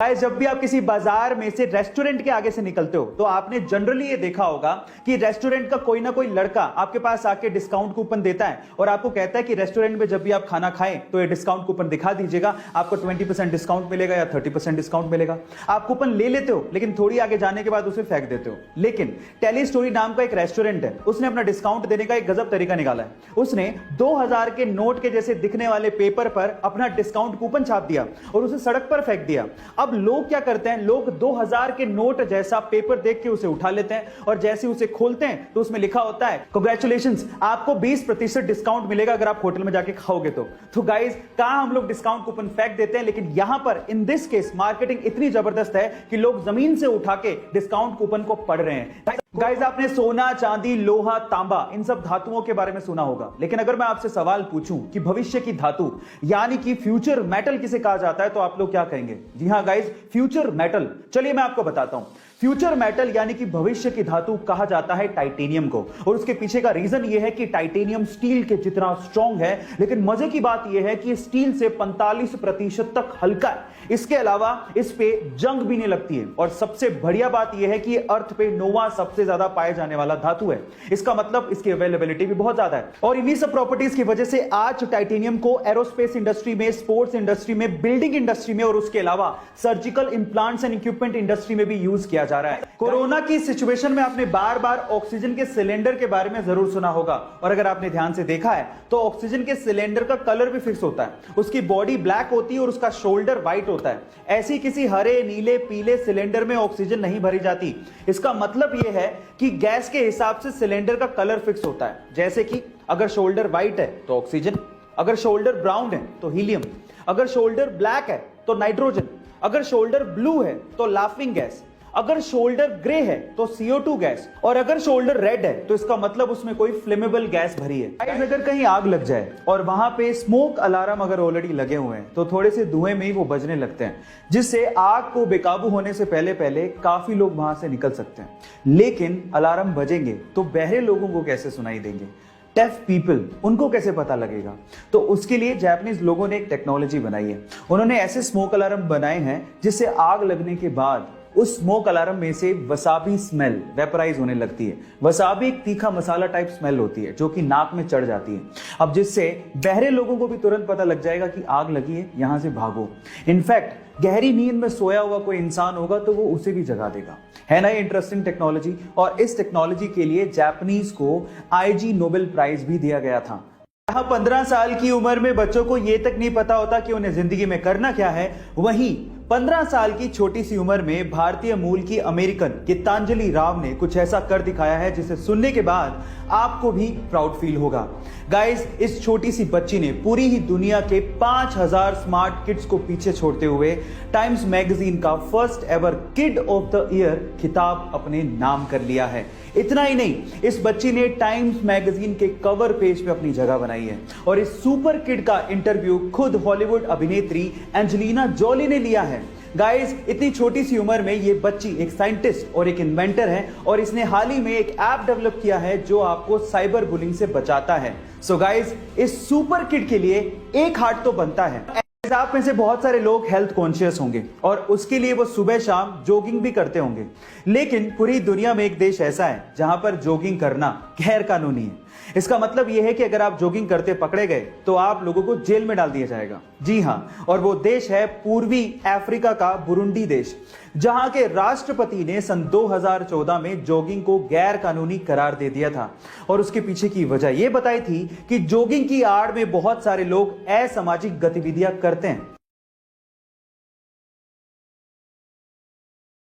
Guys, जब भी आप किसी बाजार में से रेस्टोरेंट के आगे से निकलते हो तो आपने जनरली ये देखा होगा कि रेस्टोरेंट का कोई ना कोई लड़का आपके पास आके डिस्काउंट कूपन देता है और आपको कहता है कि रेस्टोरेंट में जब भी आप खाना खाएं तो ये डिस्काउंट कूपन दिखा दीजिएगा, आपको 20% डिस्काउंट मिलेगा या 30% डिस्काउंट मिलेगा। आप कूपन ले लेते हो लेकिन थोड़ी आगे जाने के बाद उसे फेंक देते हो। लेकिन टेली स्टोरी नाम का एक रेस्टोरेंट है, उसने अपना डिस्काउंट देने का एक गजब तरीका निकाला है। उसने 2000 के नोट के जैसे दिखने वाले पेपर पर अपना डिस्काउंट कूपन छाप दिया और उसे सड़क पर फेंक दिया। अब लोग क्या करते हैं, लोग 2000 के नोट जैसा पेपर देख के उसे उठा लेते हैं और जैसे उसे खोलते हैं तो उसमें लिखा होता है कांग्रेचुलेशंस, आपको 20% डिस्काउंट मिलेगा अगर आप होटल में जाके खाओगे तो गाइस, कहां हम लोग डिस्काउंट कूपन फेंक देते हैं, लेकिन यहां पर इन दिस केस मार्केटिंग इतनी जबरदस्त है कि लोग जमीन से उठा के डिस्काउंट कूपन को पढ़ रहे हैं। गाइस, आपने सोना, चांदी, लोहा, तांबा इन सब धातुओं के बारे में सुना होगा, लेकिन अगर मैं आपसे सवाल पूछूं कि भविष्य की धातु यानी कि फ्यूचर मेटल किसे कहा जाता है तो आप लोग क्या कहेंगे? जी हां गाइस, फ्यूचर मेटल। चलिए मैं आपको बताता हूं। फ्यूचर मेटल यानी कि भविष्य की धातु कहा जाता है टाइटेनियम को, और उसके पीछे का रीजन यह है कि टाइटेनियम स्टील के जितना स्ट्रॉन्ग है, लेकिन मजे की बात यह है कि स्टील से 45% तक हल्का है। इसके अलावा इस पे जंग भी नहीं लगती है, और सबसे बढ़िया बात यह है कि अर्थ पे नोवा सबसे ज्यादा पाए जाने वाला धातु है। इसका मतलब इसकी अवेलेबिलिटी भी बहुत ज्यादा है, और इन्हीं सब प्रॉपर्टीज की वजह से आज टाइटेनियम को एरोस्पेस इंडस्ट्री में, स्पोर्ट्स इंडस्ट्री में, बिल्डिंग इंडस्ट्री में और उसके अलावा surgical implants and equipment industry में भी यूज किया जा रहा है। कोरोना की सिचुएशन में आपने बार बार ऑक्सीजन के सिलेंडर के बारे में जरूर सुना होगा, और अगर आपने ध्यान से देखा है तो ऑक्सीजन के सिलेंडर का कलर भी फिक्स होता है, उसकी बॉडी ब्लैक होती है और उसका शोल्डर व्हाइट होता है। ऐसी किसी हरे, नीले, पीले सिलेंडर में ऑक्सीजन नहीं भरी जाती। इसका मतलब यह है कि गैस के हिसाब से सिलेंडर का कलर फिक्स होता है, जैसे कि अगर शोल्डर व्हाइट है तो ऑक्सीजन, अगर शोल्डर ब्राउन है तो हीलियम, अगर शोल्डर ब्लैक है तो नाइट्रोजन, अगर शोल्डर ब्लू है तो लाफिंग गैस, अगर शोल्डर ग्रे है तो CO2 गैस, और अगर शोल्डर रेड है तो इसका मतलब उसमें कोई फ्लेमेबल गैस भरी है। अगर कहीं आग लग जाए और वहां पे स्मोक अलार्म अगर ऑलरेडी लगे हुए हैं तो थोड़े से धुएं में ही वो बजने लगते हैं, जिससे आग को बेकाबू होने से पहले पहले काफी लोग वहां से निकल सकते हैं। लेकिन अलार्म बजेंगे तो बहरे लोगों को कैसे सुनाई देंगे? डेफ पीपल, उनको कैसे पता लगेगा? तो उसके लिए जापानीज लोगों ने एक टेक्नोलॉजी बनाई है। उन्होंने ऐसे स्मोक अलार्म बनाए हैं जिससे आग लगने के बाद उस स्मोक अलार्म में से वसाबी स्मेल वेपराइज होने लगती है। वसाबी एक तीखा मसाला टाइप स्मेल होती है जो कि नाक में चढ़ जाती है। अब जिससे बहरे लोगों को भी तुरंत पता लग जाएगा कि आग लगी है, यहां से भागो। इनफैक्ट गहरी नींद में सोया हुआ कोई इंसान होगा तो वो उसे भी जगा देगा। है ना ये इंटरेस्टिंग टेक्नोलॉजी? और इस टेक्नोलॉजी के लिए जापानीज को IG नोबेल प्राइज भी दिया गया था। 15 साल की उम्र में बच्चों को यह तक नहीं पता होता कि उन्हें जिंदगी में करना क्या है, वहीं 15 साल की छोटी सी उम्र में भारतीय मूल की अमेरिकन गीतांजलि राव ने कुछ ऐसा कर दिखाया है जिसे सुनने के बाद आपको भी प्राउड फील होगा। गाइस, इस छोटी सी बच्ची ने पूरी ही दुनिया के 5000 स्मार्ट किड्स को पीछे छोड़ते हुए टाइम्स मैगजीन का first ever kid of the year खिताब अपने नाम कर लिया है। इतना ही नहीं, इस बच्ची ने टाइम्स मैगजीन के कवर पेज पे अपनी जगह बनाई है, और इस सुपर किड का इंटरव्यू खुद हॉलीवुड अभिनेत्री एंजेलिना जोली ने लिया है। गाइस, इतनी छोटी सी उम्र में ये बच्ची एक साइंटिस्ट और एक इन्वेंटर है, और इसने हाल ही में एक ऐप डेवलप किया है जो आपको साइबर बुलिंग से बचाता है। सो गाइस, इस सुपर किड के लिए एक हार्ट तो बनता है। आप में से बहुत सारे लोग हेल्थ कॉन्शियस होंगे और उसके लिए वो सुबह शाम जॉगिंग भी करते होंगे, लेकिन पूरी दुनिया में एक देश ऐसा है जहां पर जॉगिंग करना गैर कानूनी है। इसका मतलब यह है कि अगर आप जॉगिंग करते पकड़े गए तो आप लोगों को जेल में डाल दिया जाएगा। जी हां, और वो देश है पूर्वी अफ्रीका का बुरुंडी देश, जहां के राष्ट्रपति ने सन 2014 में जॉगिंग को गैर कानूनी करार दे दिया था, और उसके पीछे की वजह यह बताई थी कि जॉगिंग की आड़ में बहुत सारे लोग असामाजिक गतिविधियां करते हैं।